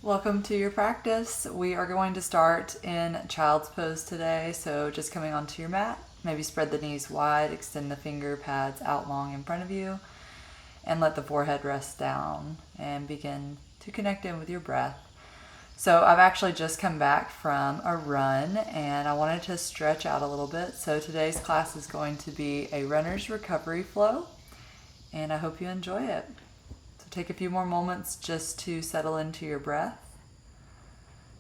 Welcome to your practice. We are going to start in child's pose today. So just coming onto your mat, maybe spread the knees wide, extend the finger pads out long in front of you, and let the forehead rest down and begin to connect in with your breath. So I've actually just come back from a run and I wanted to stretch out a little bit. So today's class is going to be a runner's recovery flow, and I hope you enjoy it. Take a few more moments just to settle into your breath.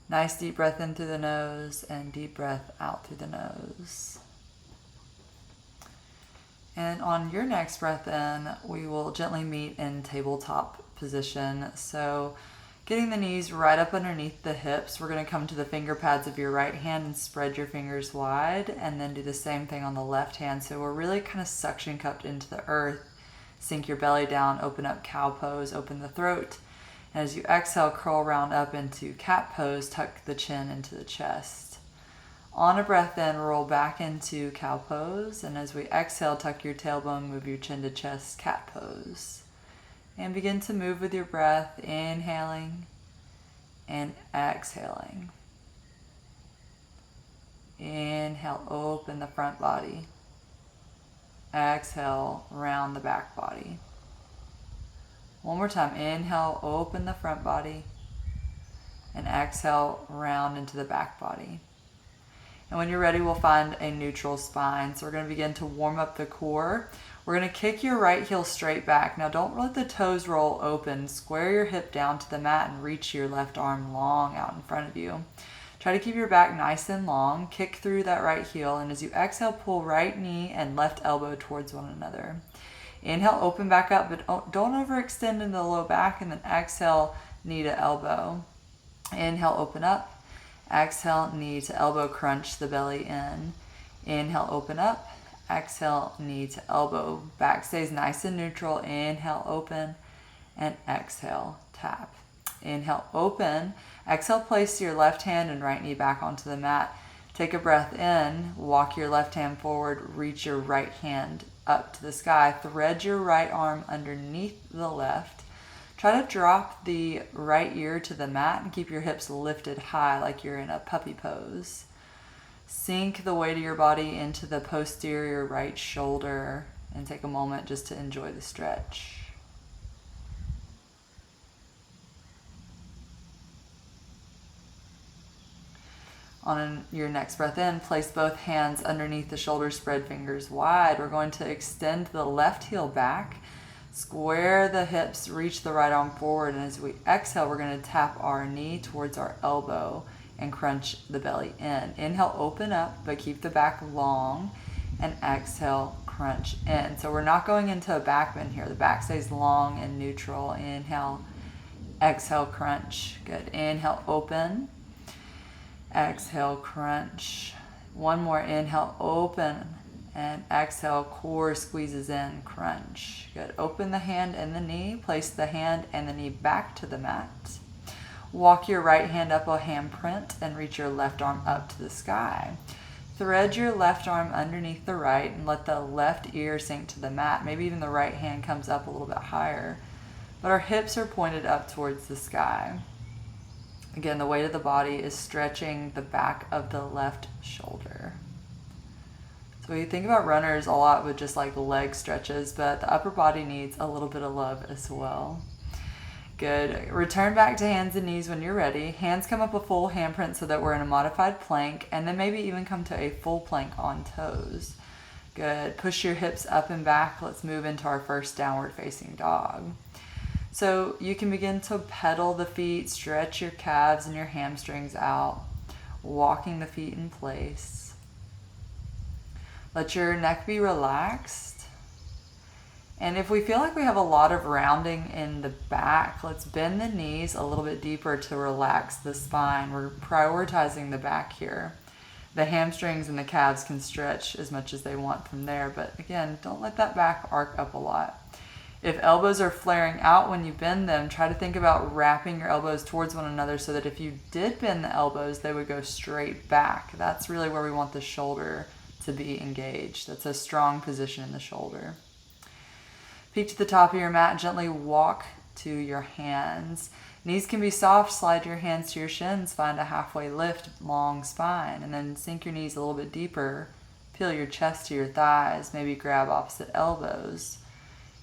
Nice deep breath in through the nose and deep breath out through the nose. And on your next breath in, we will gently meet in tabletop position. So getting the knees right up underneath the hips, we're going to come to the finger pads of your right hand and spread your fingers wide, and then do the same thing on the left hand. So we're really kind of suction cupped into the earth. Sink your belly down, open up cow pose, open the throat. And as you exhale, curl round up into cat pose, tuck the chin into the chest. On a breath in, roll back into cow pose. And as we exhale, tuck your tailbone, move your chin to chest, cat pose. And begin to move with your breath, inhaling and exhaling. Inhale, open the front body. Exhale, round the back body. One more time. Inhale, open the front body. And exhale, round into the back body. And when you're ready, we'll find a neutral spine. So we're going to begin to warm up the core. We're going to kick your right heel straight back. Now don't let the toes roll open. Square your hip down to the mat and reach your left arm long out in front of you. Try to keep your back nice and long. Kick through that right heel, and as you exhale, pull right knee and left elbow towards one another. Inhale, open back up, but don't overextend into the low back, and then exhale, knee to elbow. Inhale, open up. Exhale, knee to elbow, crunch the belly in. Inhale, open up. Exhale, knee to elbow. Back stays nice and neutral. Inhale, open, and exhale, tap. Inhale, open. Exhale, place your left hand and right knee back onto the mat. Take a breath in, walk your left hand forward, reach your right hand up to the sky. Thread your right arm underneath the left. Try to drop the right ear to the mat and keep your hips lifted high like you're in a puppy pose. Sink the weight of your body into the posterior right shoulder and take a moment just to enjoy the stretch. On your next breath in, place both hands underneath the shoulders, spread fingers wide. We're going to extend the left heel back, square the hips, reach the right arm forward, and as we exhale, we're going to tap our knee towards our elbow and crunch the belly in. Inhale, open up, but keep the back long, and exhale, crunch in. So we're not going into a back bend here. The back stays long and neutral. Inhale, exhale, crunch. Good. Inhale, open. Exhale, crunch. One more. Inhale, open, and exhale, core squeezes in, crunch. Good. Open the hand and the knee. Place the hand and the knee back to the mat. Walk your right hand up a handprint and reach your left arm up to the sky. Thread your left arm underneath the right and let the left ear sink to the mat. Maybe even the right hand comes up a little bit higher. But our hips are pointed up towards the sky. Again, the weight of the body is stretching the back of the left shoulder. So you think about runners a lot with just like leg stretches, but the upper body needs a little bit of love as well. Good. Return back to hands and knees when you're ready. Hands come up a full handprint so that we're in a modified plank, and then maybe even come to a full plank on toes. Good. Push your hips up and back. Let's move into our first downward facing dog. So you can begin to pedal the feet, stretch your calves and your hamstrings out, walking the feet in place. Let your neck be relaxed. And if we feel like we have a lot of rounding in the back, let's bend the knees a little bit deeper to relax the spine. We're prioritizing the back here. The hamstrings and the calves can stretch as much as they want from there, but again, don't let that back arc up a lot. If elbows are flaring out when you bend them, try to think about wrapping your elbows towards one another so that if you did bend the elbows, they would go straight back. That's really where we want the shoulder to be engaged. That's a strong position in the shoulder. Peek to the top of your mat, gently walk to your hands. Knees can be soft, slide your hands to your shins, find a halfway lift, long spine, and then sink your knees a little bit deeper. Peel your chest to your thighs, maybe grab opposite elbows,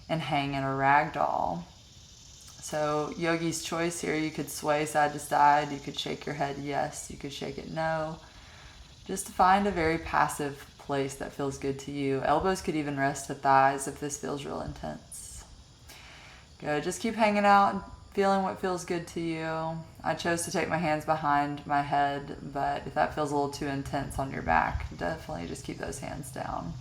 and hang in a ragdoll. So yogi's choice here, you could sway side to side, you could shake your head yes, you could shake it no. Just to find a very passive place that feels good to you. Elbows could even rest to thighs if this feels real intense. Good, just keep hanging out, feeling what feels good to you. I chose to take my hands behind my head, but if that feels a little too intense on your back, definitely just keep those hands down.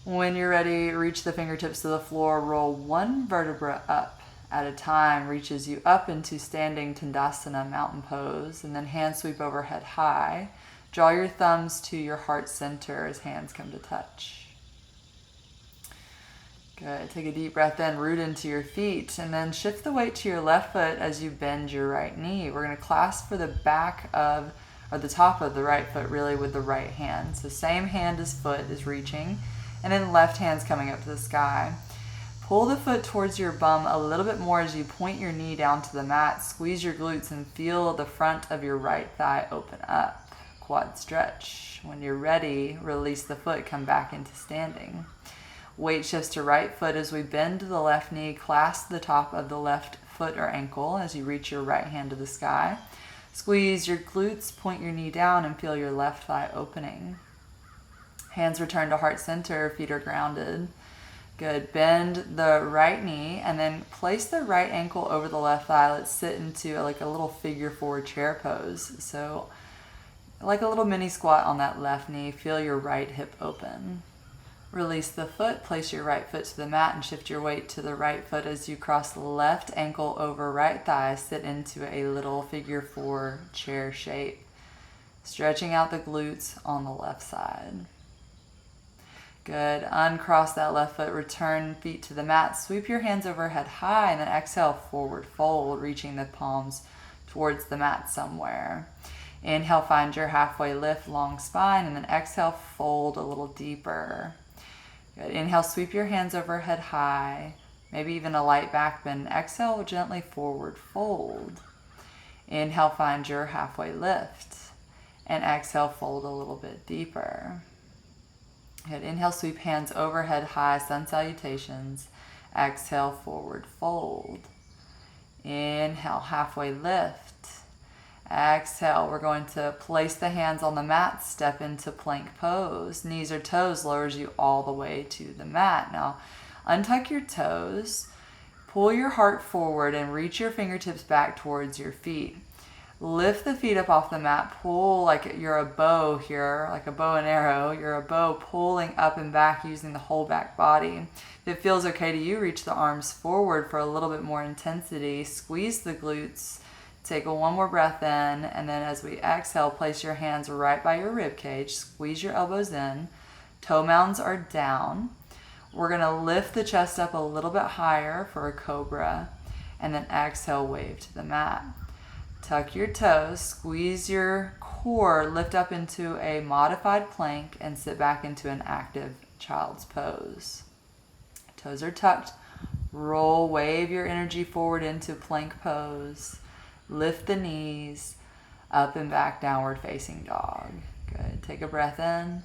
When you're ready, reach the fingertips to the floor, roll one vertebra up at a time, reaches you up into standing Tandasana mountain pose, and then hands sweep overhead high. Draw your thumbs to your heart center as hands come to touch. Good. Take a deep breath in, root into your feet, and then shift the weight to your left foot as you bend your right knee. We're going to clasp for the back of, or the top of the right foot really with the right hand. So same hand as foot is reaching, and then left hand's coming up to the sky. Pull the foot towards your bum a little bit more as you point your knee down to the mat. Squeeze your glutes and feel the front of your right thigh open up. Quad stretch. When you're ready, release the foot, come back into standing. Weight shifts to right foot as we bend the left knee, clasp the top of the left foot or ankle as you reach your right hand to the sky. Squeeze your glutes, point your knee down, and feel your left thigh opening. Hands return to heart center, feet are grounded. Good. Bend the right knee and then place the right ankle over the left thigh. Let's sit into like a little figure four chair pose. So like a little mini squat on that left knee. Feel your right hip open. Release the foot, place your right foot to the mat and shift your weight to the right foot as you cross the left ankle over right thigh. Sit into a little figure four chair shape. Stretching out the glutes on the left side. Good. Uncross that left foot, return feet to the mat. Sweep your hands overhead high and then exhale, forward fold, reaching the palms towards the mat somewhere. Inhale, find your halfway lift, long spine, and then exhale, fold a little deeper. Good. Inhale, sweep your hands overhead high, maybe even a light back bend. Exhale, gently forward fold. Inhale, find your halfway lift, and exhale, fold a little bit deeper. Good. Inhale, sweep hands overhead high, sun salutations. Exhale, forward fold. Inhale, halfway lift. Exhale, we're going to place the hands on the mat, step into plank pose. Knees or toes lowers you all the way to the mat. Now, untuck your toes, pull your heart forward and reach your fingertips back towards your feet. Lift the feet up off the mat, pull like you're a bow here, like a bow and arrow. You're a bow pulling up and back using the whole back body. If it feels okay to you, reach the arms forward for a little bit more intensity. Squeeze the glutes. Take one more breath in, and then as we exhale, place your hands right by your rib cage. Squeeze your elbows in. Toe mounds are down. We're going to lift the chest up a little bit higher for a cobra, and then exhale, wave to the mat. Tuck your toes, squeeze your core, lift up into a modified plank, and sit back into an active child's pose. Toes are tucked. Roll, wave your energy forward into plank pose. Lift the knees, up and back, downward facing dog. Good. Take a breath in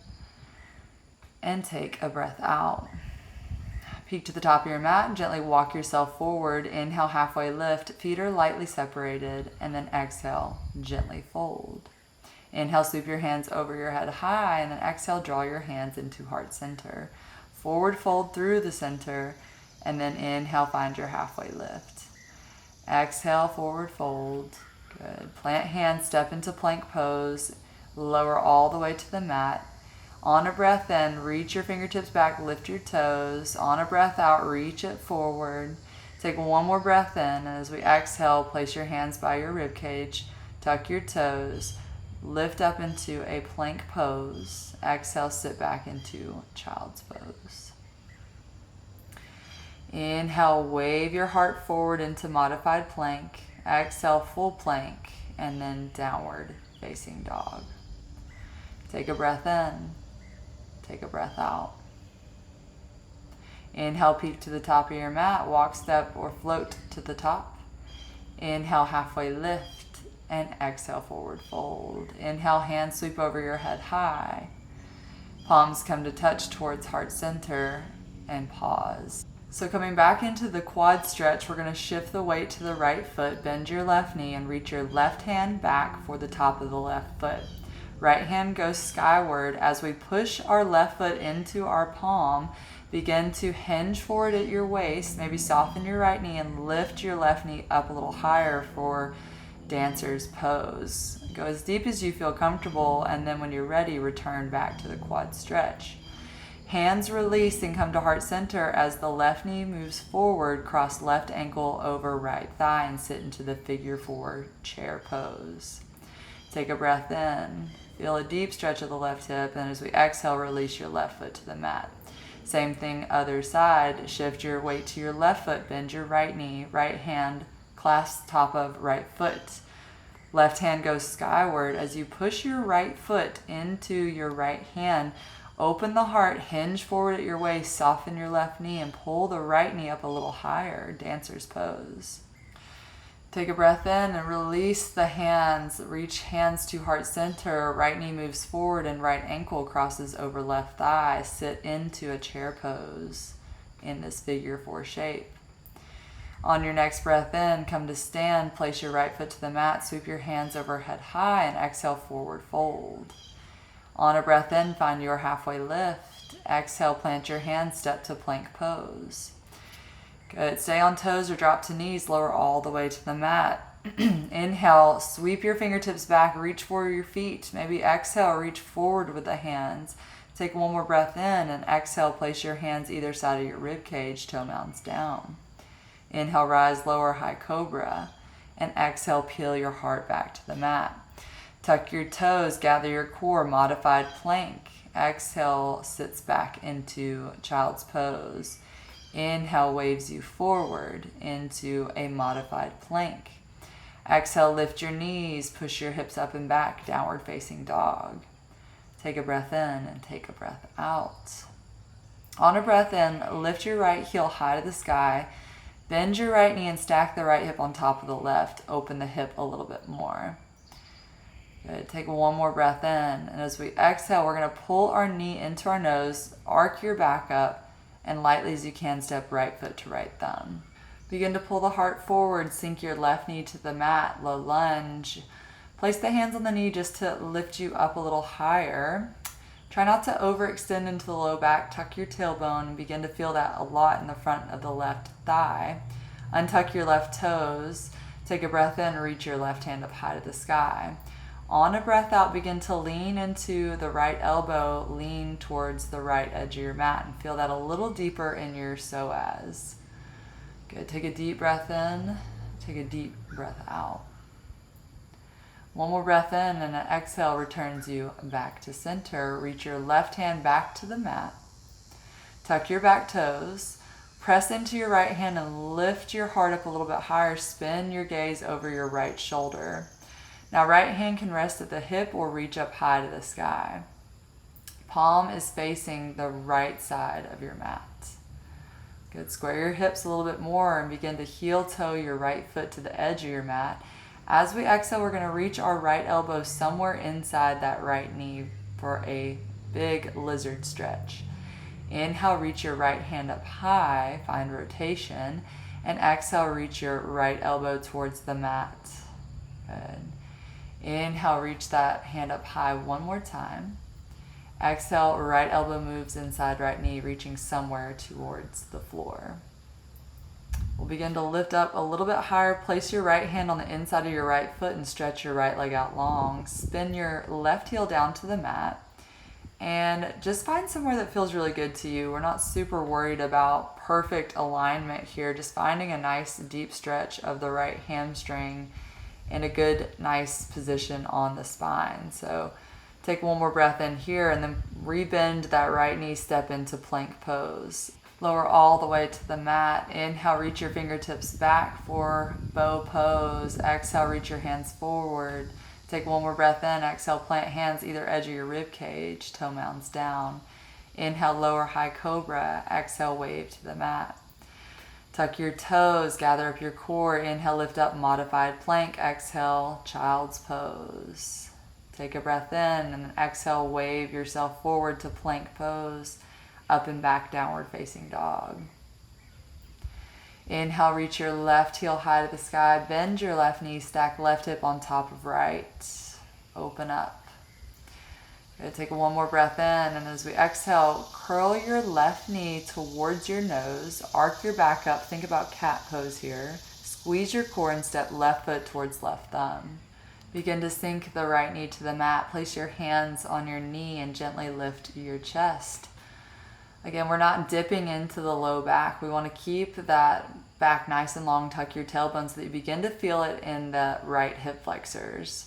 and take a breath out. Peek to the top of your mat and gently walk yourself forward. Inhale, halfway lift, feet are lightly separated, and then exhale, gently fold. Inhale, sweep your hands over your head high, and then exhale, draw your hands into heart center. Forward fold through the center, and then inhale, find your halfway lift. Exhale, forward fold. Good. Plant hands, step into plank pose. Lower all the way to the mat. On a breath in, reach your fingertips back, lift your toes. On a breath out, reach it forward. Take one more breath in, and as we exhale, place your hands by your rib cage. Tuck your toes. Lift up into a plank pose. Exhale, sit back into child's pose. Inhale, wave your heart forward into modified plank. Exhale, full plank, and then downward facing dog. Take a breath in. Take a breath out. Inhale, peak to the top of your mat, walk, step, or float to the top. Inhale, halfway lift, and exhale, forward fold. Inhale, hands sweep over your head high. Palms come to touch towards heart center, and pause. So coming back into the quad stretch, we're going to shift the weight to the right foot, bend your left knee, and reach your left hand back for the top of the left foot. Right hand goes skyward. As we push our left foot into our palm, begin to hinge forward at your waist, maybe soften your right knee and lift your left knee up a little higher for dancer's pose. Go as deep as you feel comfortable, and then when you're ready, return back to the quad stretch. Hands release and come to heart center as the left knee moves forward, cross left ankle over right thigh and sit into the figure 4 chair pose. Take a breath in, feel a deep stretch of the left hip, and as we exhale, release your left foot to the mat. Same thing, other side. Shift your weight to your left foot, bend your right knee, right hand clasp top of right foot. Left hand goes skyward. As you push your right foot into your right hand, open the heart, hinge forward at your waist, soften your left knee, and pull the right knee up a little higher, dancer's pose. Take a breath in and release the hands. Reach hands to heart center. Right knee moves forward and right ankle crosses over left thigh. Sit into a chair pose in this figure 4 shape. On your next breath in, come to stand. Place your right foot to the mat. Sweep your hands overhead high and exhale, forward fold. On a breath in, find your halfway lift. Exhale, plant your hands, step to plank pose. Good. Stay on toes or drop to knees. Lower all the way to the mat. Inhale, sweep your fingertips back, reach for your feet. Maybe exhale, reach forward with the hands. Take one more breath in and exhale, place your hands either side of your rib cage, toe mounds down. Inhale, rise, lower, high cobra. And exhale, peel your heart back to the mat. Tuck your toes, gather your core, modified plank. Exhale, sits back into child's pose. Inhale, waves you forward into a modified plank. Exhale, lift your knees, push your hips up and back, downward facing dog. Take a breath in and take a breath out. On a breath in, lift your right heel high to the sky. Bend your right knee and stack the right hip on top of the left. Open the hip a little bit more. Good. Take one more breath in. And as we exhale, we're going to pull our knee into our nose, arc your back up, and lightly as you can, step right foot to right thumb. Begin to pull the heart forward. Sink your left knee to the mat. Low lunge. Place the hands on the knee just to lift you up a little higher. Try not to overextend into the low back. Tuck your tailbone and begin to feel that a lot in the front of the left thigh. Untuck your left toes. Take a breath in and reach your left hand up high to the sky. On a breath out, begin to lean into the right elbow, lean towards the right edge of your mat and feel that a little deeper in your psoas. Good. Take a deep breath in. Take a deep breath out. One more breath in and an exhale returns you back to center. Reach your left hand back to the mat. Tuck your back toes. Press into your right hand and lift your heart up a little bit higher. Spin your gaze over your right shoulder. Now right hand can rest at the hip or reach up high to the sky. Palm is facing the right side of your mat. Good. Square your hips a little bit more and begin to heel toe your right foot to the edge of your mat. As we exhale, we're going to reach our right elbow somewhere inside that right knee for a big lizard stretch. Inhale, reach your right hand up high, find rotation, and exhale, reach your right elbow towards the mat. Good. Inhale, reach that hand up high one more time. Exhale, right elbow moves inside right knee, reaching somewhere towards the floor. We'll begin to lift up a little bit higher. Place your right hand on the inside of your right foot and stretch your right leg out long. Spin your left heel down to the mat and just find somewhere that feels really good to you. We're not super worried about perfect alignment here. Just finding a nice deep stretch of the right hamstring and a good, nice position on the spine. So take one more breath in here and then rebend that right knee, step into plank pose. Lower all the way to the mat. Inhale, reach your fingertips back for bow pose. Exhale, reach your hands forward. Take one more breath in. Exhale, plant hands either edge of your rib cage, toe mounds down. Inhale, lower high cobra. Exhale, wave to the mat. Tuck your toes, gather up your core. Inhale, lift up, modified plank. Exhale, child's pose. Take a breath in and then exhale, wave yourself forward to plank pose. Up and back, downward facing dog. Inhale, reach your left heel high to the sky. Bend your left knee, stack left hip on top of right. Open up. Good. Take one more breath in, and as we exhale, curl your left knee towards your nose. Arc your back up. Think about cat pose here. Squeeze your core and step left foot towards left thumb. Begin to sink the right knee to the mat. Place your hands on your knee and gently lift your chest. Again, we're not dipping into the low back. We want to keep that back nice and long. Tuck your tailbone so that you begin to feel it in the right hip flexors.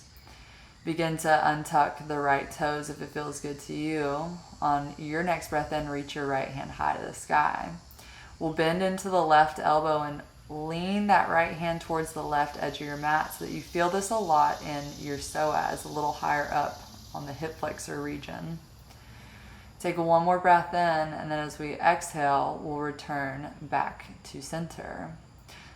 Begin to untuck the right toes if it feels good to you. On your next breath in, reach your right hand high to the sky. We'll bend into the left elbow and lean that right hand towards the left edge of your mat so that you feel this a lot in your psoas, a little higher up on the hip flexor region. Take one more breath in, and then as we exhale, we'll return back to center.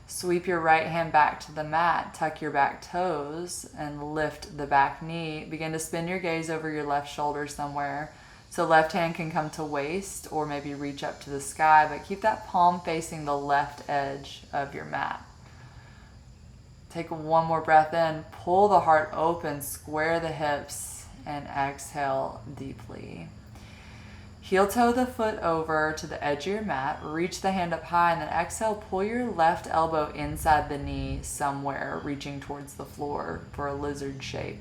Sweep your right hand back to the mat, tuck your back toes, and lift the back knee. Begin to spin your gaze over your left shoulder somewhere. So left hand can come to waist or maybe reach up to the sky, but keep that palm facing the left edge of your mat. Take one more breath in, pull the heart open, square the hips, and exhale deeply. Heel toe the foot over to the edge of your mat, reach the hand up high, and then exhale, pull your left elbow inside the knee somewhere, reaching towards the floor for a lizard shape.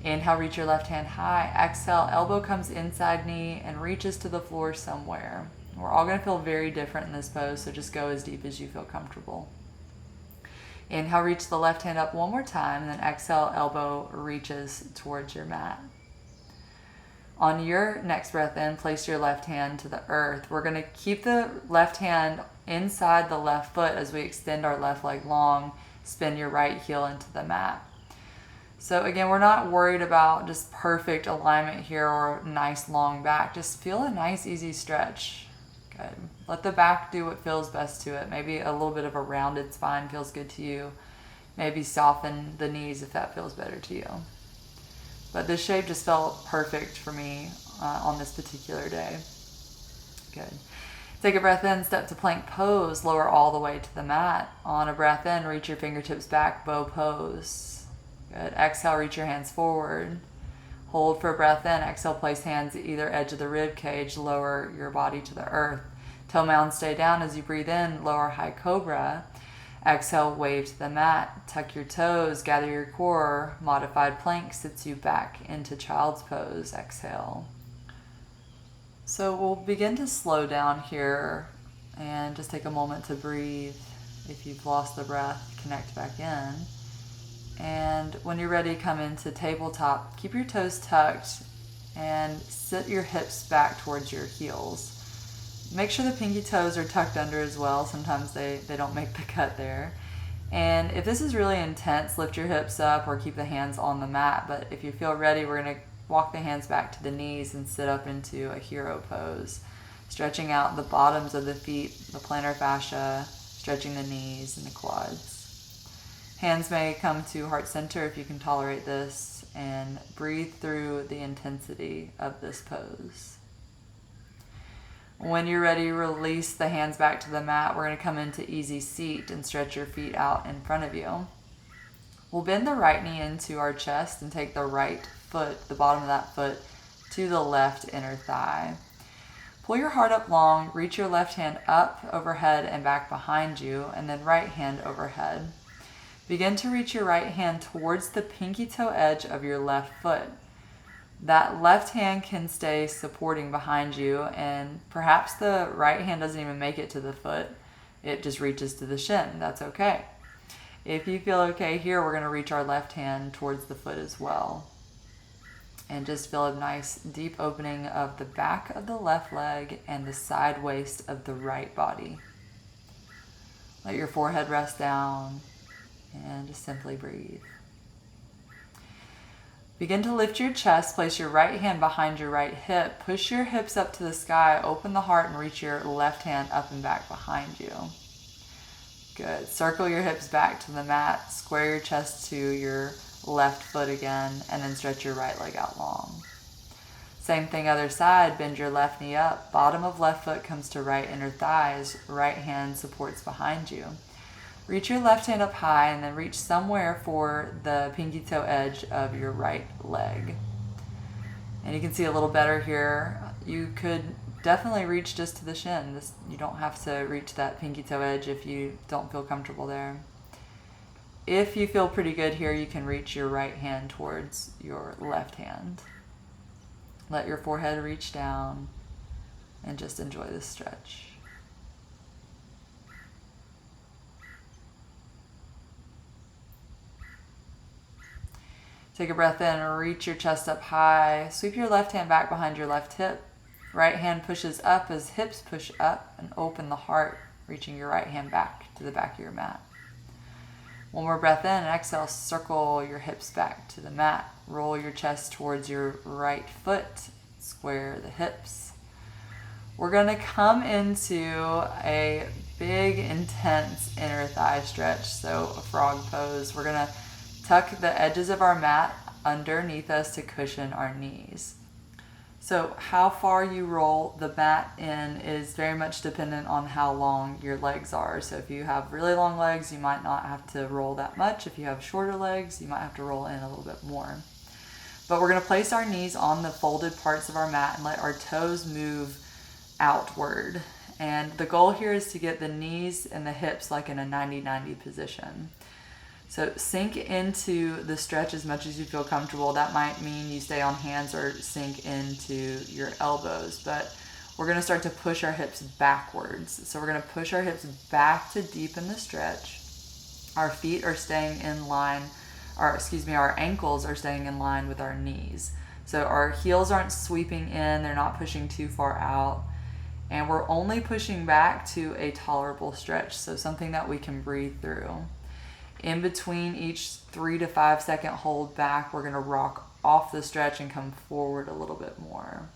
Inhale, reach your left hand high. Exhale, elbow comes inside knee and reaches to the floor somewhere. We're all going to feel very different in this pose, so just go as deep as you feel comfortable. Inhale, reach the left hand up one more time, and then exhale, elbow reaches towards your mat. On your next breath in, place your left hand to the earth. We're going to keep the left hand inside the left foot as we extend our left leg long. Spin your right heel into the mat. So again, we're not worried about just perfect alignment here or nice long back. Just feel a nice easy stretch. Good. Let the back do what feels best to it. Maybe a little bit of a rounded spine feels good to you. Maybe soften the knees if that feels better to you. But this shape just felt perfect for me on this particular day. Good. Take a breath in, step to plank pose, lower all the way to the mat. On a breath in, reach your fingertips back, bow pose. Good. Exhale, reach your hands forward. Hold for a breath in. Exhale, place hands at either edge of the rib cage, lower your body to the earth. Toe mound stay down as you breathe in, lower high cobra. Exhale, wave to the mat, tuck your toes, gather your core. Modified plank sits you back into child's pose. Exhale. So we'll begin to slow down here and just take a moment to breathe. If you've lost the breath, connect back in. And when you're ready, come into tabletop. Keep your toes tucked and sit your hips back towards your heels. Make sure the pinky toes are tucked under as well. Sometimes they don't make the cut there. And if this is really intense, lift your hips up or keep the hands on the mat. But if you feel ready, we're going to walk the hands back to the knees and sit up into a hero pose. Stretching out the bottoms of the feet, the plantar fascia, stretching the knees and the quads. Hands may come to heart center if you can tolerate this, and breathe through the intensity of this pose. When you're ready, release the hands back to the mat. We're going to come into easy seat and stretch your feet out in front of you. We'll bend the right knee into our chest and take the right foot, the bottom of that foot, to the left inner thigh. Pull your heart up long, reach your left hand up overhead and back behind you, and then right hand overhead. Begin to reach your right hand towards the pinky toe edge of your left foot. That left hand can stay supporting behind you, and perhaps the right hand doesn't even make it to the foot. It just reaches to the shin. That's okay. If you feel okay here, we're going to reach our left hand towards the foot as well. And just feel a nice deep opening of the back of the left leg and the side waist of the right body. Let your forehead rest down and just simply breathe. Begin to lift your chest, place your right hand behind your right hip, push your hips up to the sky, open the heart, and reach your left hand up and back behind you. Good. Circle your hips back to the mat, square your chest to your left foot again, and then stretch your right leg out long. Same thing other side, bend your left knee up, bottom of left foot comes to right inner thighs, right hand supports behind you. Reach your left hand up high and then reach somewhere for the pinky toe edge of your right leg. And you can see a little better here. You could definitely reach just to the shin. You don't have to reach that pinky toe edge if you don't feel comfortable there. If you feel pretty good here, you can reach your right hand towards your left hand. Let your forehead reach down and just enjoy this stretch. Take a breath in, reach your chest up high. Sweep your left hand back behind your left hip. Right hand pushes up as hips push up, and open the heart, reaching your right hand back to the back of your mat. One more breath in and exhale, circle your hips back to the mat. Roll your chest towards your right foot, square the hips. We're going to come into a big, intense inner thigh stretch, so a frog pose. We're going to tuck the edges of our mat underneath us to cushion our knees. So how far you roll the mat in is very much dependent on how long your legs are. So if you have really long legs, you might not have to roll that much. If you have shorter legs, you might have to roll in a little bit more. But we're going to place our knees on the folded parts of our mat and let our toes move outward. And the goal here is to get the knees and the hips like in a 90-90 position. So sink into the stretch as much as you feel comfortable. That might mean you stay on hands or sink into your elbows, but we're going to start to push our hips backwards. So we're going to push our hips back to deepen the stretch. Our feet are staying in line, our ankles are staying in line with our knees. So our heels aren't sweeping in, they're not pushing too far out. And we're only pushing back to a tolerable stretch, so something that we can breathe through. In between each 3 to 5 second hold back, we're going to rock off the stretch and come forward a little bit more.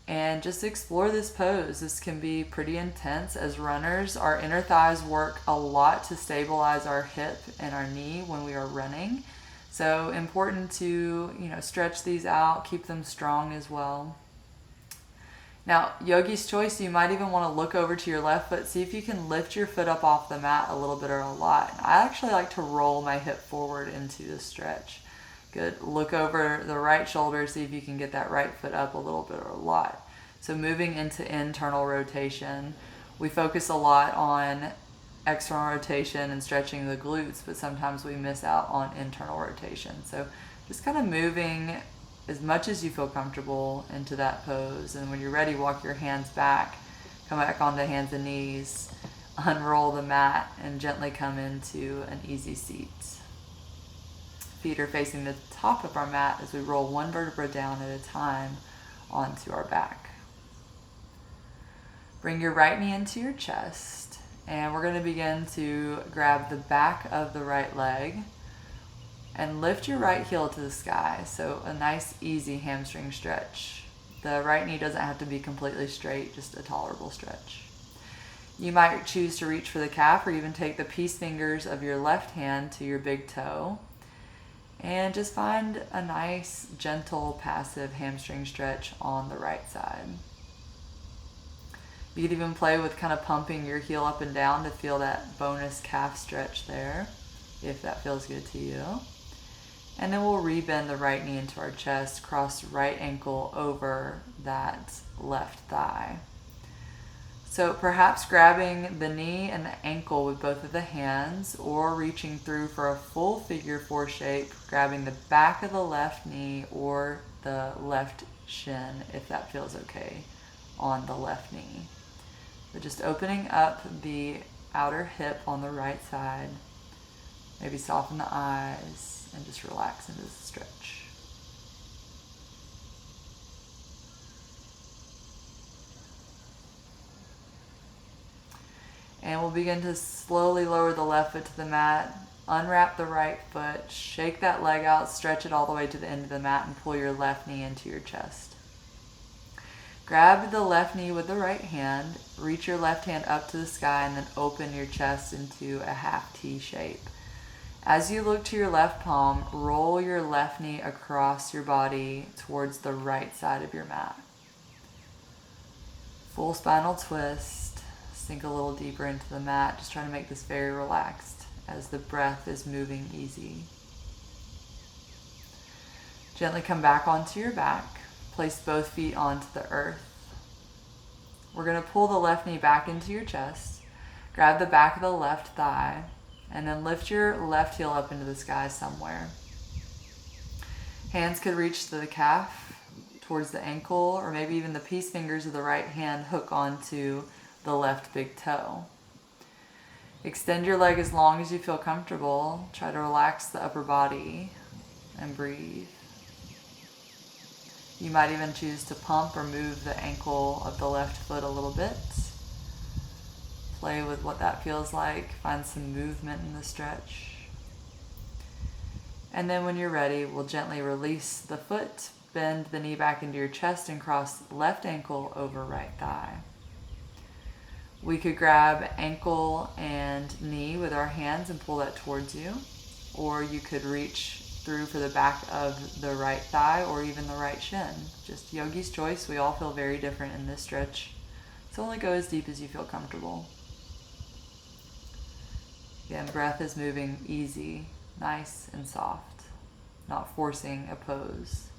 And just explore this pose. This can be pretty intense. As runners, our inner thighs work a lot to stabilize our hip and our knee when we are running. So important to, stretch these out, keep them strong as well. Now, yogi's choice, you might even want to look over to your left foot, see if you can lift your foot up off the mat a little bit or a lot. I actually like to roll my hip forward into the stretch. Good. Look over the right shoulder, see if you can get that right foot up a little bit or a lot. So moving into internal rotation, we focus a lot on external rotation and stretching the glutes, but sometimes we miss out on internal rotation. So just kind of moving as much as you feel comfortable into that pose. And when you're ready, walk your hands back, come back onto hands and knees, unroll the mat, and gently come into an easy seat. Feet are facing the top of our mat as we roll one vertebra down at a time onto our back. Bring your right knee into your chest, and we're going to begin to grab the back of the right leg and lift your right heel to the sky. So a nice, easy hamstring stretch. The right knee doesn't have to be completely straight, just a tolerable stretch. You might choose to reach for the calf or even take the peace fingers of your left hand to your big toe. And just find a nice, gentle, passive hamstring stretch on the right side. You could even play with kind of pumping your heel up and down to feel that bonus calf stretch there, if that feels good to you. And then we'll rebend the right knee into our chest, cross right ankle over that left thigh. So perhaps grabbing the knee and the ankle with both of the hands, or reaching through for a full figure four shape, grabbing the back of the left knee or the left shin, if that feels okay, on the left knee. But just opening up the outer hip on the right side, maybe soften the eyes, and just relax into the stretch. And we'll begin to slowly lower the left foot to the mat, unwrap the right foot, shake that leg out, stretch it all the way to the end of the mat, and pull your left knee into your chest. Grab the left knee with the right hand, reach your left hand up to the sky, and then open your chest into a half T shape. As you look to your left palm, roll your left knee across your body towards the right side of your mat. Full spinal twist. Sink a little deeper into the mat. Just trying to make this very relaxed as the breath is moving easy. Gently come back onto your back. Place both feet onto the earth. We're going to pull the left knee back into your chest. Grab the back of the left thigh. And then lift your left heel up into the sky somewhere. Hands could reach to the calf, towards the ankle, or maybe even the peace fingers of the right hand hook onto the left big toe. Extend your leg as long as you feel comfortable. Try to relax the upper body and breathe. You might even choose to pump or move the ankle of the left foot a little bit. Play with what that feels like. Find some movement in the stretch. And then when you're ready, we'll gently release the foot, bend the knee back into your chest, and cross left ankle over right thigh. We could grab ankle and knee with our hands and pull that towards you. Or you could reach through for the back of the right thigh or even the right shin. Just yogi's choice. We all feel very different in this stretch. So only go as deep as you feel comfortable. Again, breath is moving easy, nice and soft, not forcing a pose.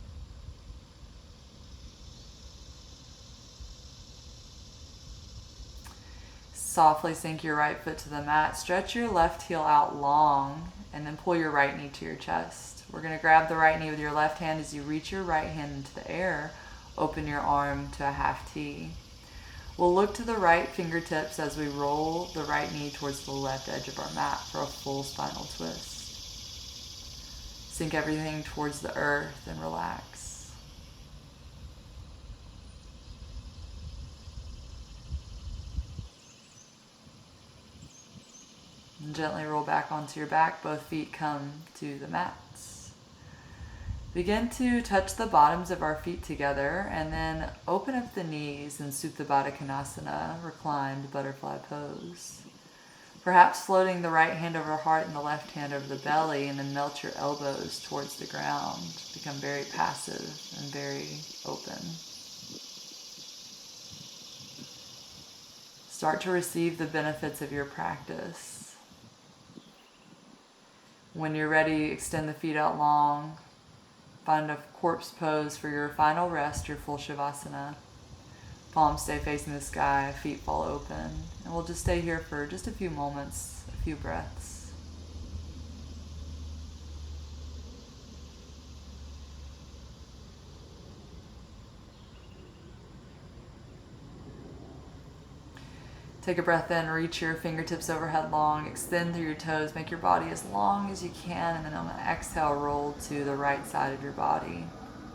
Softly sink your right foot to the mat. Stretch your left heel out long and then pull your right knee to your chest. We're going to grab the right knee with your left hand as you reach your right hand into the air. Open your arm to a half T. We'll look to the right fingertips as we roll the right knee towards the left edge of our mat for a full spinal twist. Sink everything towards the earth and relax. And gently roll back onto your back. Both feet come to the mats. Begin to touch the bottoms of our feet together and then open up the knees in Supta Baddha Konasana, reclined butterfly pose. Perhaps floating the right hand over heart and the left hand over the belly, and then melt your elbows towards the ground. Become very passive and very open. Start to receive the benefits of your practice. When you're ready, extend the feet out long. Find a corpse pose for your final rest, your full Shavasana. Palms stay facing the sky, feet fall open. And we'll just stay here for just a few moments, a few breaths. Take a breath in, reach your fingertips overhead long, extend through your toes, make your body as long as you can, and then on the exhale, roll to the right side of your body.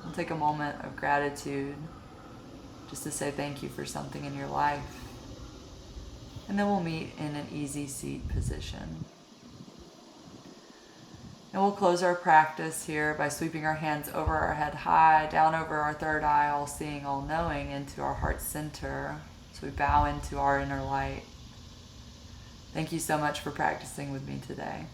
We'll take a moment of gratitude just to say thank you for something in your life. And then we'll meet in an easy seat position. And we'll close our practice here by sweeping our hands over our head high, down over our third eye, all seeing, all knowing, into our heart center. So we bow into our inner light. Thank you so much for practicing with me today.